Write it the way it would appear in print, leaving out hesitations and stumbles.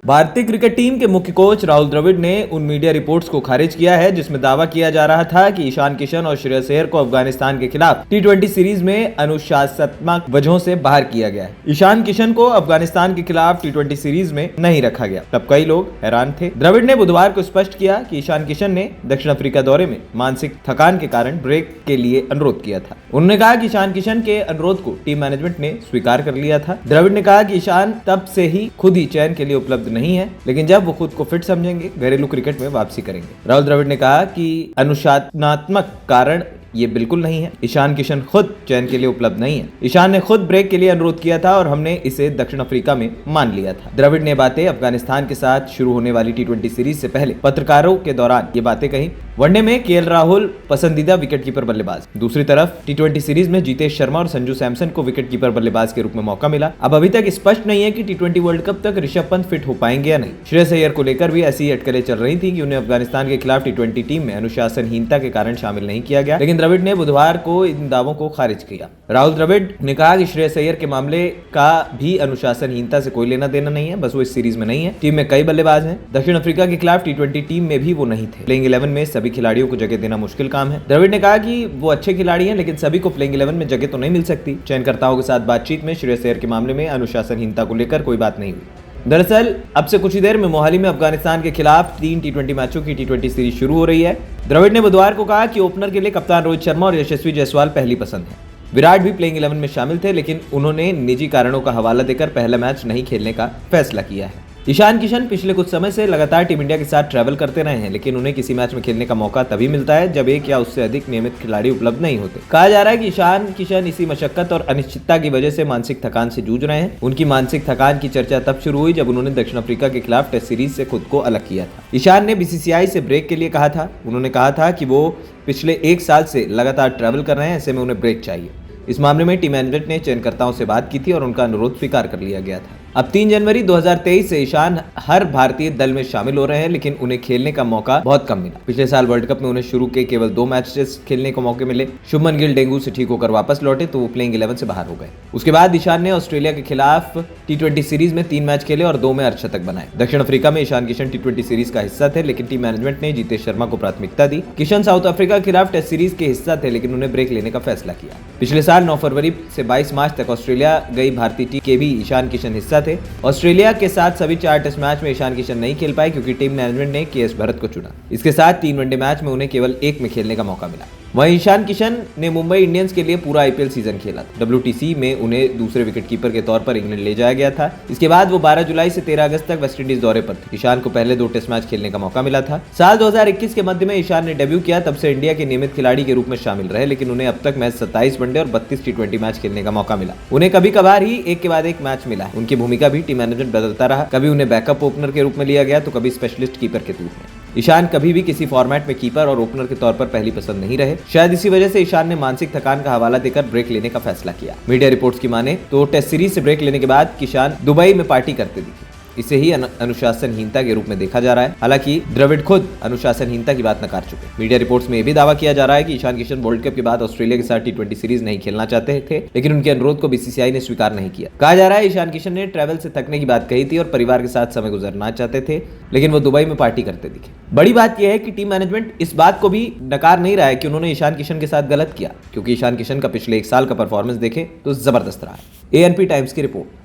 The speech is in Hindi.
भारतीय क्रिकेट टीम के मुख्य कोच राहुल द्रविड़ ने उन मीडिया रिपोर्ट्स को खारिज किया है जिसमें दावा किया जा रहा था कि ईशान किशन और श्रेयस अय्यर को अफगानिस्तान के खिलाफ टी20 सीरीज में अनुशासनात्मक वजहों से बाहर किया गया है। ईशान किशन को अफगानिस्तान के खिलाफ टी20 सीरीज में नहीं रखा गया, तब कई लोग हैरान थे। द्रविड़ ने बुधवार को स्पष्ट किया कि ईशान किशन ने दक्षिण अफ्रीका दौरे में मानसिक थकान के कारण ब्रेक के लिए अनुरोध किया था। उन्होंने कहा कि ईशान किशन के अनुरोध को टीम मैनेजमेंट ने स्वीकार कर लिया था। द्रविड़ ने कहा कि ईशान तब से ही खुद ही चयन के लिए उपलब्ध नहीं है, लेकिन जब वो खुद को फिट समझेंगे घरेलू क्रिकेट में वापसी करेंगे। राहुल द्रविड़ ने कहा कि अनुशासनात्मक कारण ये बिल्कुल नहीं है। ईशान किशन खुद चयन के लिए उपलब्ध नहीं है। ईशान ने खुद ब्रेक के लिए अनुरोध किया था और हमने इसे दक्षिण अफ्रीका में मान लिया था। द्रविड़ ने बातें अफगानिस्तान के साथ शुरू होने वाली टी20 सीरीज से पहले पत्रकारों के दौरान ये बातें कही। वनडे में केएल राहुल पसंदीदा विकेटकीपर बल्लेबाज। दूसरी तरफ टी20 सीरीज में जीतेश शर्मा और संजू सैमसन को विकेटकीपर बल्लेबाज के रूप में मौका मिला। अब अभी तक स्पष्ट नहीं है कि टी20 वर्ल्ड कप तक ऋषभ पंत फिट हो पाएंगे या नहीं। श्रेयस अय्यर को लेकर भी ऐसी अटकलें चल रही थी कि उन्हें अफगानिस्तान के खिलाफ टी20 टीम में अनुशासनहीनता के कारण शामिल नहीं किया गया, लेकिन द्रविड़ ने बुधवार को इन दावों को खारिज किया। राहुल द्रविड़ ने कहा कि श्रेयस अय्यर के मामले का भी अनुशासनहीनता से कोई लेना देना नहीं है, बस वो इस सीरीज में नहीं है। टीम में कई बल्लेबाज हैं। दक्षिण अफ्रीका के खिलाफ टी20 टीम में भी वो नहीं थे। प्लेइंग 11 में सभी खिलाड़ियों को जगह देना मुश्किल काम है। द्रविड़ ने कहा कि वो अच्छे खिलाड़ी हैं, लेकिन सभी को प्लेइंग 11 में जगह तो नहीं मिल सकती। चयनकर्ताओं के साथ बातचीत में श्रेयस अय्यर के मामले में अनुशासनहीनता को लेकर कोई बात नहीं हुई। दरअसल अब से कुछ ही देर में मोहाली में अफगानिस्तान के खिलाफ 3 टी20 मैचों की टी20 सीरीज शुरू हो रही है। द्रविड़ ने बुधवार को कहा कि ओपनर के लिए कप्तान रोहित शर्मा और यशस्वी जायसवाल पहली पसंद है। विराट भी प्लेइंग 11 में शामिल थे, लेकिन उन्होंने निजी कारणों का हवाला देकर पहला मैच नहीं खेलने का फैसला किया है। ईशान किशन पिछले कुछ समय से लगातार टीम इंडिया के साथ ट्रैवल करते रहे हैं, लेकिन उन्हें किसी मैच में खेलने का मौका तभी मिलता है जब एक या उससे अधिक नियमित खिलाड़ी उपलब्ध नहीं होते। कहा जा रहा है कि ईशान किशन इसी मशक्कत और अनिश्चितता की वजह से मानसिक थकान से जूझ रहे हैं। उनकी मानसिक थकान की चर्चा तब शुरू हुई जब उन्होंने दक्षिण अफ्रीका के खिलाफ टेस्ट सीरीज से खुद को अलग किया था। ईशान ने बीसीसीआई से ब्रेक के लिए कहा था। उन्होंने कहा था कि वो पिछले 1 साल से लगातार ट्रैवल कर रहे हैं, ऐसे में उन्हें ब्रेक चाहिए। इस मामले में टीम मैनेजमेंट ने चयनकर्ताओं से बात की थी और उनका अनुरोध स्वीकार कर लिया गया था। अब 3 जनवरी 2023 से ईशान हर भारतीय दल में शामिल हो रहे हैं, लेकिन उन्हें खेलने का मौका बहुत कम मिला। पिछले साल वर्ल्ड कप में उन्हें शुरू के केवल 2 मैचेस खेलने को मौके मिले। शुभमन गिल डेंगू से ठीक होकर वापस लौटे तो वो प्लेइंग 11 से बाहर हो गए। उसके बाद ईशान ने ऑस्ट्रेलिया के खिलाफ टी20 सीरीज में 3 मैच खेले और 2 में अर्धशतक बनाए। दक्षिण अफ्रीका में ईशान किशन टी20 सीरीज का हिस्सा थे, लेकिन टीम मैनेजमेंट ने जीतेश शर्मा को प्राथमिकता दी। किशन साउथ अफ्रीका के खिलाफ टेस्ट सीरीज के हिस्सा थे, लेकिन उन्हें ब्रेक लेने का फैसला किया। पिछले साल 9 फरवरी से 22 मार्च तक ऑस्ट्रेलिया गई भारतीय टीम के भी ईशान किशन हिस्सा थे। ऑस्ट्रेलिया के साथ सभी 4 टेस्ट मैच में ईशान किशन नहीं खेल पाए क्योंकि टीम मैनेजमेंट ने केएस भरत को चुना। इसके साथ 3 वनडे मैच में उन्हें केवल 1 में खेलने का मौका मिला। वहीं ईशान किशन ने मुंबई इंडियंस के लिए पूरा आईपीएल सीजन खेला था। WTC में उन्हें दूसरे विकेटकीपर के तौर पर इंग्लैंड ले जाया गया था। इसके बाद वो 12 जुलाई से 13 अगस्त तक वेस्टइंडीज दौरे पर थे। ईशान को पहले 2 टेस्ट मैच खेलने का मौका मिला था। साल 2021 के मध्य में ईशान ने डेब्यू किया, तब से इंडिया के नियमित खिलाड़ी के रूप में शामिल रहे, लेकिन उन्हें अब तक मैच 27 वनडे और 32 टी20 मैच खेलने का मौका मिला। उन्हें कभी कभार ही एक के बाद एक मैच मिला है। उनकी भूमिका भी टीम मैनेजमेंट बदलता रहा। कभी उन्हें बैकअप ओपनर के रूप में लिया गया तो कभी स्पेशलिस्ट कीपर के रूप में। ईशान कभी भी किसी फॉर्मेट में कीपर और ओपनर के तौर पर पहली पसंद नहीं रहे। शायद इसी वजह से ईशान ने मानसिक थकान का हवाला देकर ब्रेक लेने का फैसला किया। मीडिया रिपोर्ट्स की माने तो टेस्ट सीरीज से ब्रेक लेने के बाद ईशान दुबई में पार्टी करते दिखे। इसे ही अनुशासनहीनता के रूप में देखा जा रहा है। हालांकि द्रविड़ खुद अनुशासनहीनता की बात नकार चुके। मीडिया रिपोर्ट्स में यह भी दावा किया जा रहा है कि ईशान किशन वर्ल्ड कप के बाद ऑस्ट्रेलिया के साथ टी20 सीरीज नहीं खेलना चाहते थे, लेकिन उनके अनुरोध को बीसीसीआई ने स्वीकार नहीं किया। कहा जा रहा है ईशान किशन ने ट्रैवल से थकने की बात कही थी और परिवार के साथ समय गुजरना चाहते थे, लेकिन वो दुबई में पार्टी करते दिखे। बड़ी बात यह है कि टीम मैनेजमेंट इस बात को भी नकार नहीं रहा है कि उन्होंने ईशान किशन के साथ गलत किया, क्योंकि ईशान किशन का पिछले 1 साल का परफॉर्मेंस देखें तो जबरदस्त रहा है। ANP टाइम्स की रिपोर्ट।